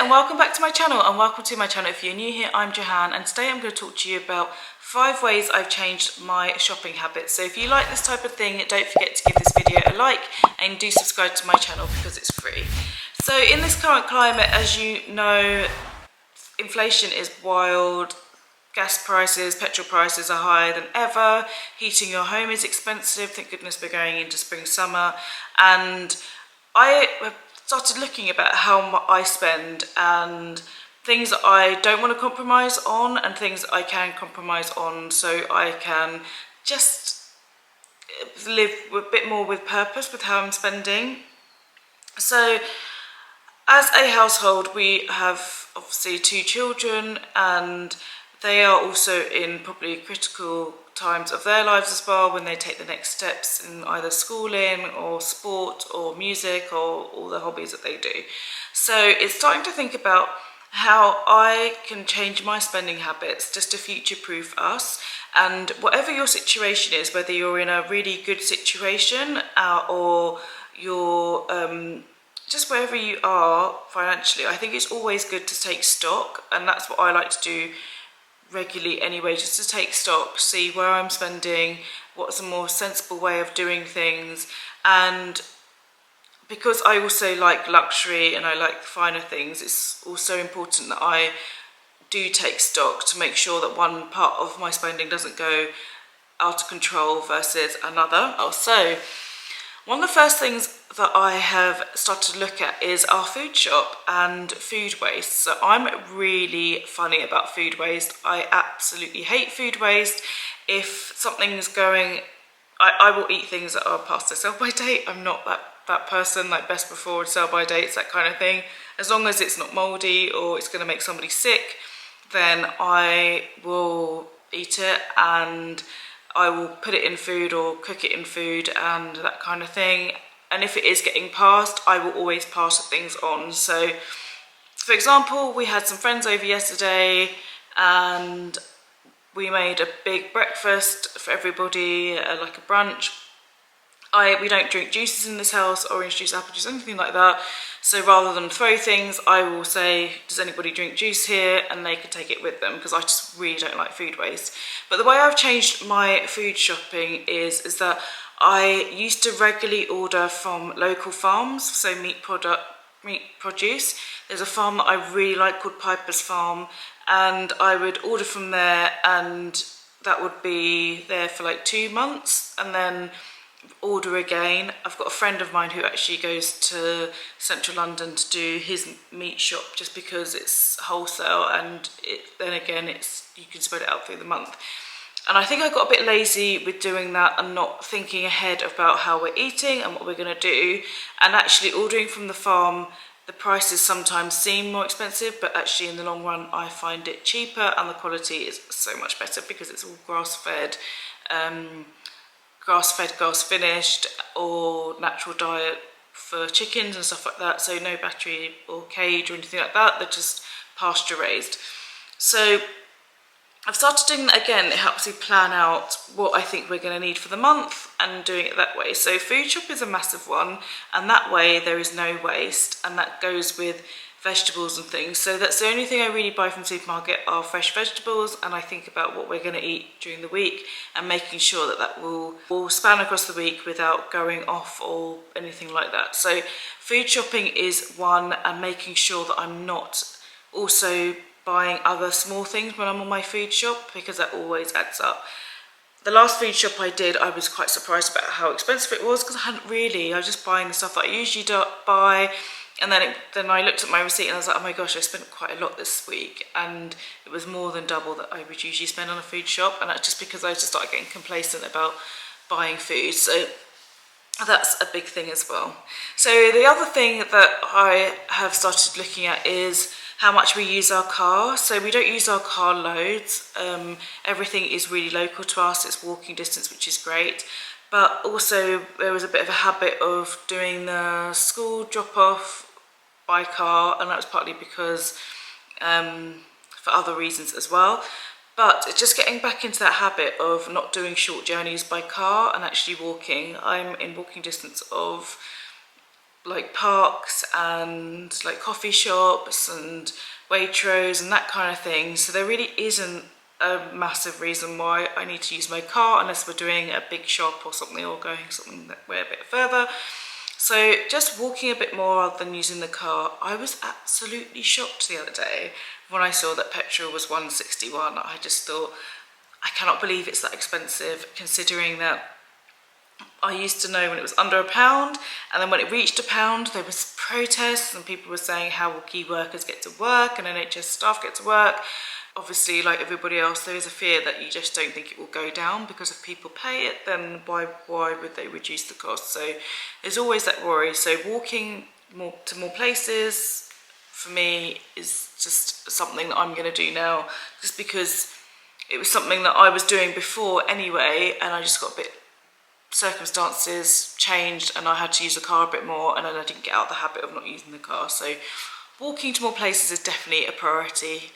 and welcome back to my channel, and welcome to my channel. If you're new here, I'm Johan, and today I'm going to talk to you about 5 ways I've changed my shopping habits. So if you like this type of thing, don't forget to give this video a like and do subscribe to my channel because it's free. So in this current climate, as you know, inflation is wild. Gas prices, petrol prices are higher than ever. Heating your home is expensive. Thank goodness we're going into spring, summer. And I have started looking about how I spend and things that I don't want to compromise on and things that I can compromise on, so I can just live a bit more with purpose with how I'm spending. So as a household, we have obviously 2 children, and they are also in probably critical times of their lives as well, when they take the next steps in either schooling or sport or music or all the hobbies that they do. So it's starting to think about how I can change my spending habits just to future-proof us. And whatever your situation is, whether you're in a really good situation or you're just wherever you are financially, I think it's always good to take stock, and that's what I like to do regularly anyway, just to take stock, see where I'm spending, what's a more sensible way of doing things. And because I also like luxury and I like finer things, it's also important that I do take stock to make sure that one part of my spending doesn't go out of control versus another. Also, one of the first things that I have started to look at is our food shop and food waste. So I'm really funny about food waste. I absolutely hate food waste. If something's going, I will eat things that are past their sell-by date. I'm not that person, like best before and sell-by dates, that kind of thing. As long as it's not mouldy or it's going to make somebody sick, then I will eat it, and I will put it in food or cook it in food and that kind of thing. And if it is getting passed, I will always pass things on. So, for example, we had some friends over yesterday and we made a big breakfast for everybody, like a brunch. We don't drink juices in this house, orange juice, apple juice, anything like that. So rather than throw things, I will say, does anybody drink juice here? And they can take it with them, because I just really don't like food waste. But the way I've changed my food shopping is that I used to regularly order from local farms, so meat produce. There's a farm that I really like called Piper's Farm, and I would order from there, and that would be there for like 2 months, and then order again. I've got a friend of mine who actually goes to central London to do his meat shop, just because it's wholesale, and then again you can spread it out through the month. And I think I got a bit lazy with doing that and not thinking ahead about how we're eating and what we're going to do. And actually ordering from the farm, the prices sometimes seem more expensive, but actually in the long run I find it cheaper, and the quality is so much better because it's all grass-fed, grass finished, or natural diet for chickens and stuff like that. So no battery or cage or anything like that, they're just pasture raised. So I've started doing that again. It helps me plan out what I think we're going to need for the month and doing it that way. So food shop is a massive one, and that way there is no waste, and that goes with vegetables and things. So that's the only thing I really buy from the supermarket are fresh vegetables, and I think about what we're going to eat during the week and making sure that will span across the week without going off or anything like that. So food shopping is one, and making sure that I'm not also buying other small things when I'm on my food shop, because that always adds up. The last food shop I did, I was quite surprised about how expensive it was, because I was just buying the stuff that I usually buy. And then I looked at my receipt and I was like, oh my gosh, I spent quite a lot this week, and it was more than double that I would usually spend on a food shop. And that's just because I just started getting complacent about buying food. So that's a big thing as well. So the other thing that I have started looking at is how much we use our car. So we don't use our car loads. Everything is really local to us. It's walking distance, which is great. But also there was a bit of a habit of doing the school drop-off by car, and that was partly because for other reasons as well. But it's just getting back into that habit of not doing short journeys by car and actually walking. I'm in walking distance of like parks and like coffee shops and Waitrose and that kind of thing. So there really isn't a massive reason why I need to use my car unless we're doing a big shop or something, or going something that we're a bit further. So just walking a bit more rather than using the car. I was absolutely shocked the other day when I saw that petrol was £1.61. I just thought, I cannot believe it's that expensive, considering that I used to know when it was under £1, and then when it reached £1, there was protests and people were saying, how will key workers get to work and NHS staff get to work? Obviously, like everybody else, there is a fear that you just don't think it will go down, because if people pay it, then why would they reduce the cost? So there's always that worry. So walking to more places for me is just something that I'm going to do now, just because it was something that I was doing before anyway, and I just got a bit, circumstances changed and I had to use the car a bit more, and then I didn't get out of the habit of not using the car. So walking to more places is definitely a priority.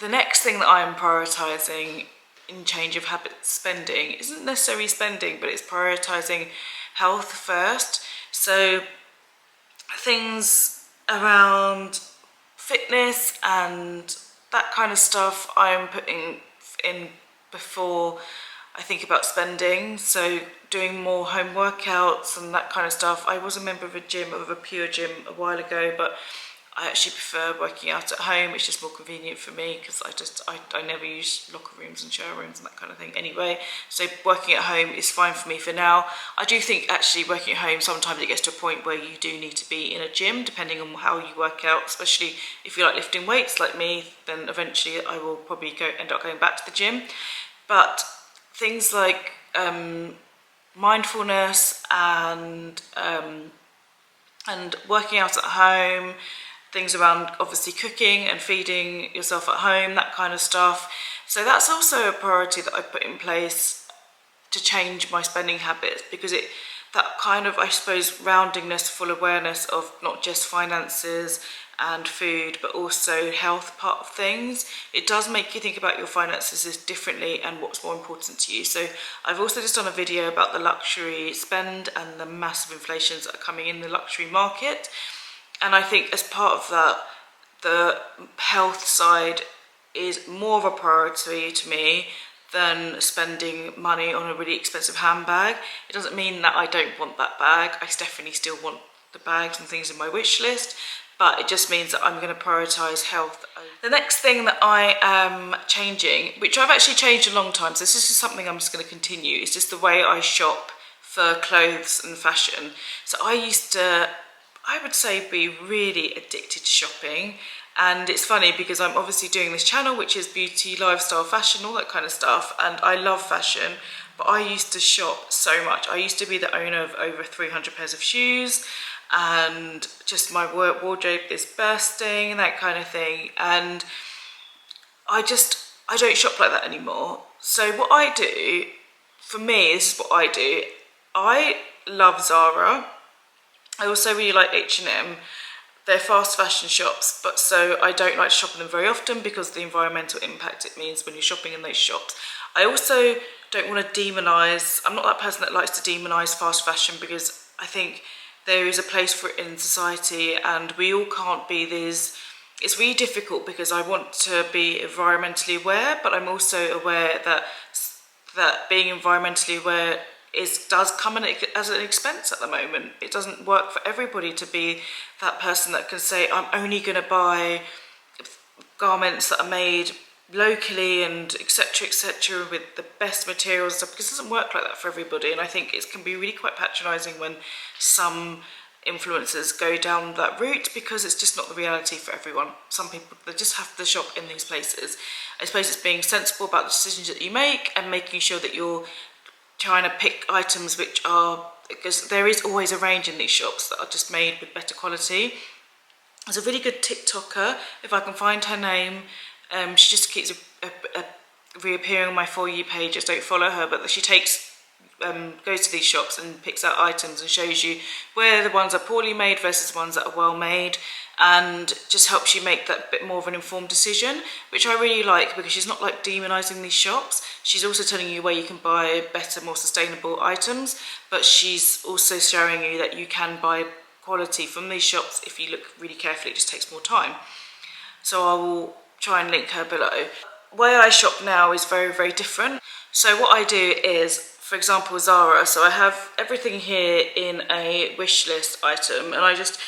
The next thing that I am prioritising in change of habit spending isn't necessarily spending, but it's prioritising health first. So things around fitness and that kind of stuff I'm putting in before I think about spending. So doing more home workouts and that kind of stuff. I was a member of a gym, of a pure gym, a while ago, but I actually prefer working out at home. It's just more convenient for me, because I never use locker rooms and shower rooms and that kind of thing anyway. So working at home is fine for me for now. I do think actually working at home, sometimes it gets to a point where you do need to be in a gym, depending on how you work out, especially if you like lifting weights like me, then eventually I will probably end up going back to the gym. But things like mindfulness and working out at home, things around obviously cooking and feeding yourself at home, that kind of stuff. So that's also a priority that I put in place to change my spending habits, because that kind of, I suppose, roundingness, full awareness of not just finances and food, but also health part of things. It does make you think about your finances differently and what's more important to you. So I've also just done a video about the luxury spend and the massive inflations that are coming in the luxury market. And I think as part of that, the health side is more of a priority to me than spending money on a really expensive handbag. It doesn't mean that I don't want that bag. I definitely still want the bags and things in my wish list, but it just means that I'm going to prioritise health. The next thing that I am changing, which I've actually changed a long time, so this is just something I'm just going to continue, is just the way I shop for clothes and fashion. So I used to, I would say, be really addicted to shopping. And it's funny because I'm obviously doing this channel, which is beauty, lifestyle, fashion, all that kind of stuff. And I love fashion, but I used to shop so much. I used to be the owner of over 300 pairs of shoes, and just my wardrobe is bursting, that kind of thing. And I don't shop like that anymore. So what I do, for me, this is what I do. I love Zara. I also really like H&M. They're fast fashion shops, but so I don't like to shop in them very often because of the environmental impact it means when you're shopping in those shops. I also don't want to demonise, I'm not that person that likes to demonise fast fashion, because I think there is a place for it in society and we all can't be these. It's really difficult because I want to be environmentally aware, but I'm also aware that being environmentally aware does come as an expense at the moment. It doesn't work for everybody to be that person that can say, I'm only going to buy garments that are made locally and etc with the best materials and stuff, because it doesn't work like that for everybody. And I think it can be really quite patronising when some influencers go down that route, because it's just not the reality for everyone. Some people, they just have to shop in these places. I suppose it's being sensible about the decisions that you make and making sure that you're trying to pick items which are, because there is always a range in these shops that are just made with better quality. There's a really good TikToker, if I can find her name. She just keeps reappearing on my For You page. Just don't follow her, but she goes to these shops and picks out items and shows you where the ones are poorly made versus ones that are well made, and just helps you make that bit more of an informed decision, which I really like, because she's not like demonising these shops. She's also telling you where you can buy better, more sustainable items, but she's also showing you that you can buy quality from these shops. If you look really carefully, it just takes more time. So I will try and link her below. The way I shop now is very, very different. So what I do is, for example, Zara, so I have everything here in a wish list item, and I just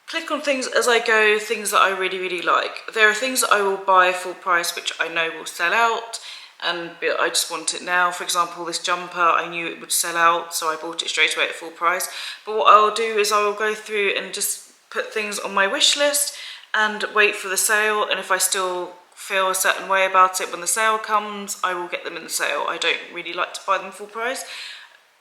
click on things as I go, things that I really, really like. There are things that I will buy full price, which I know will sell out, and I just want it now. For example, this jumper, I knew it would sell out, so I bought it straight away at full price. But what I'll do is I will go through and just put things on my wish list and wait for the sale, and if I still feel a certain way about it when the sale comes, I will get them in the sale. I don't really like to buy them full price,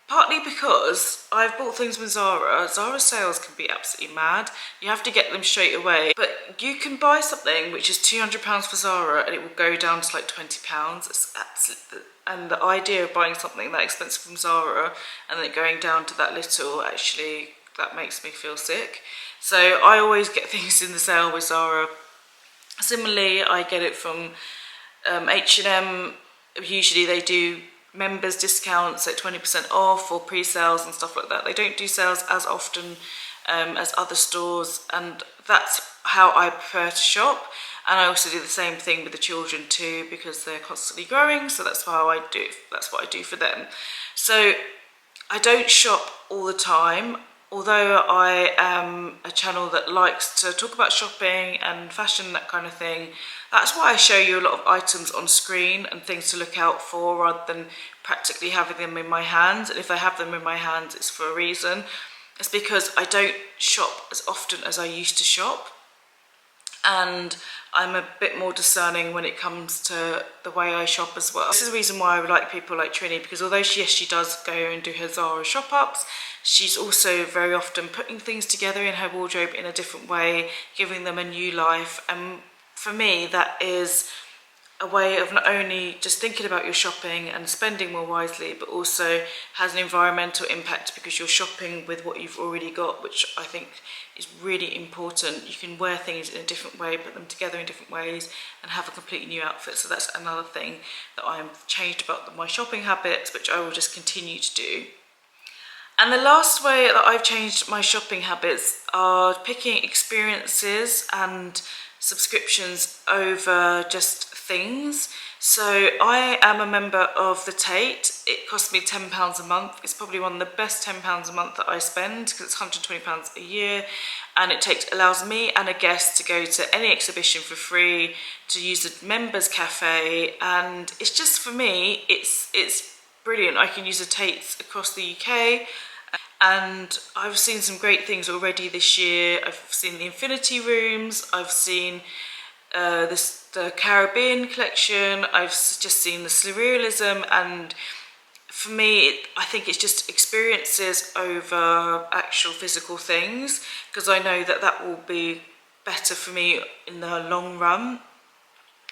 partly because I've bought things with Zara. Zara sales can be absolutely mad. You have to get them straight away, but you can buy something which is £200 for Zara and it will go down to like £20. It's absolutely, and the idea of buying something that expensive from Zara and then it going down to that little, actually, that makes me feel sick. So I always get things in the sale with Zara. Similarly, I get it from H&M. Usually they do members discounts at 20% off or pre-sales and stuff like that. They don't do sales as often as other stores, and that's how I prefer to shop. And I also do the same thing with the children too, because they're constantly growing, so that's what I do for them. So I don't shop all the time. Although I am a channel that likes to talk about shopping and fashion, that kind of thing, that's why I show you a lot of items on screen and things to look out for rather than practically having them in my hands. And if I have them in my hands, it's for a reason. It's because I don't shop as often as I used to shop. And I'm a bit more discerning when it comes to the way I shop as well. This is the reason why I like people like Trini, because although she does go and do her Zara shop ups, she's also very often putting things together in her wardrobe in a different way, giving them a new life. And for me, that is a way of not only just thinking about your shopping and spending more wisely, but also has an environmental impact because you're shopping with what you've already got, which I think is really important. You can wear things in a different way, put them together in different ways, and have a completely new outfit. So that's another thing that I've changed about my shopping habits, which I will just continue to do. And the last way that I've changed my shopping habits are picking experiences and subscriptions over just things. So I am a member of the Tate. It costs me £10 a month. It's probably one of the best £10 a month that I spend because it's £120 a year, and it allows me and a guest to go to any exhibition for free, to use the members cafe, and it's just, for me, it's brilliant. I can use the Tates across the UK. And I've seen some great things already this year. I've seen the Infinity Rooms, I've seen the Caribbean collection, I've just seen the Surrealism, and for me, I think it's just experiences over actual physical things, because I know that that will be better for me in the long run.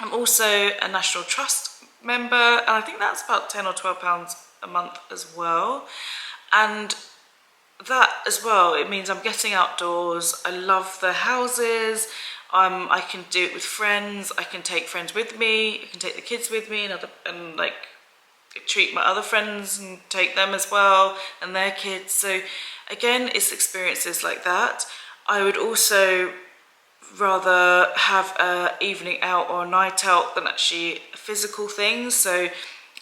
I'm also a National Trust member, and I think that's about £10 or £12 a month as well. And that as well, it means I'm getting outdoors. I love the houses. I can do it with friends. I can take friends with me. I can take the kids with me, and like treat my other friends and take them as well and their kids. So again, it's experiences like that. I would also rather have an evening out or a night out than actually physical things. So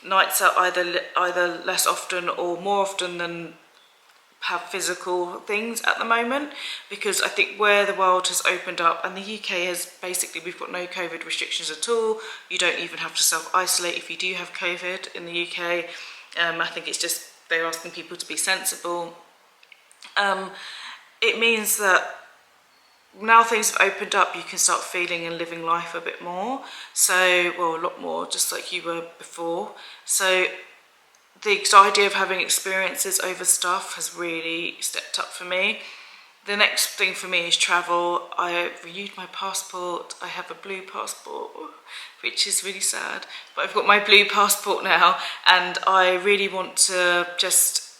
nights out either less often or more often than have physical things at the moment, because I think where the world has opened up, and the UK has basically, we've got no COVID restrictions at all. You don't even have to self-isolate if you do have COVID in the UK. I think it's just they're asking people to be sensible. It means that now things have opened up, you can start feeling and living life a bit more. So, well, a lot more, just like you were before. So the idea of having experiences over stuff has really stepped up for me. The next thing for me is travel. I renewed my passport. I have a blue passport, which is really sad, but I've got my blue passport now, and I really want to just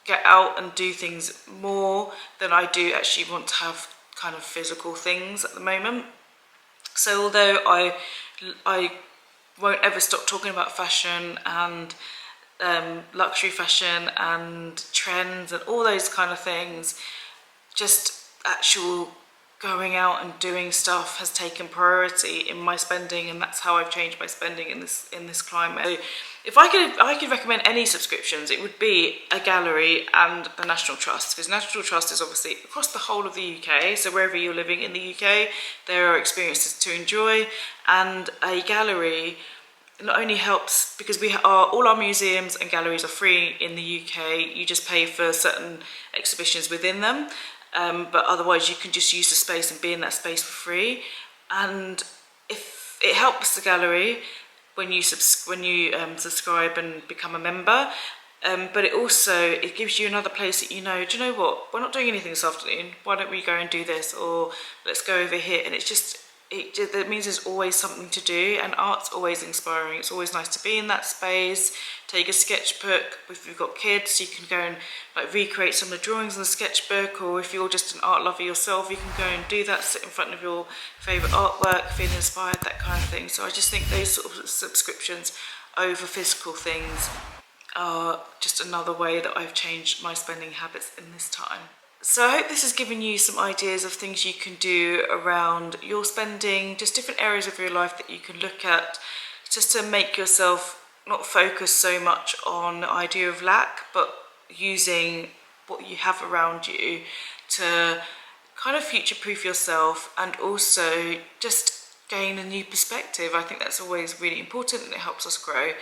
get out and do things more than I do actually want to have kind of physical things at the moment. So although I won't ever stop talking about fashion and luxury fashion and trends and all those kind of things, just actual going out and doing stuff has taken priority in my spending, and that's how I've changed my spending in this climate. So if I could recommend any subscriptions, it would be a gallery and the National Trust, because National Trust is obviously across the whole of the UK, so wherever you're living in the UK there are experiences to enjoy, and a gallery not only helps because all our museums and galleries are free in the UK, you just pay for certain exhibitions within them, but otherwise you can just use the space and be in that space for free. And if it helps the gallery when you subscribe and become a member, but it gives you another place that do you know what, we're not doing anything this afternoon, why don't we go and do this, or let's go over here. And that means there's always something to do, and art's always inspiring. It's always nice to be in that space. Take a sketchbook. If you've got kids, you can go and recreate some of the drawings in the sketchbook, or if you're just an art lover yourself, you can go and do that, sit in front of your favourite artwork, feel inspired, that kind of thing. So I just think those sort of subscriptions over physical things are just another way that I've changed my spending habits in this time. So I hope this has given you some ideas of things you can do around your spending, just different areas of your life that you can look at, just to make yourself not focus so much on the idea of lack, but using what you have around you to kind of future-proof yourself, and also just gain a new perspective. I think that's always really important, and it helps us grow.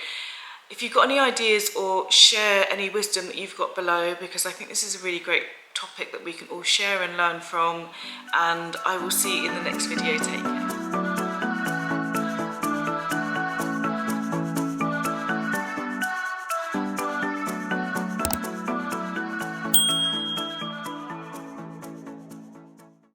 If you've got any ideas or share any wisdom that you've got below, because I think this is a really great topic that we can all share and learn from, and I will see you in the next video. Take care.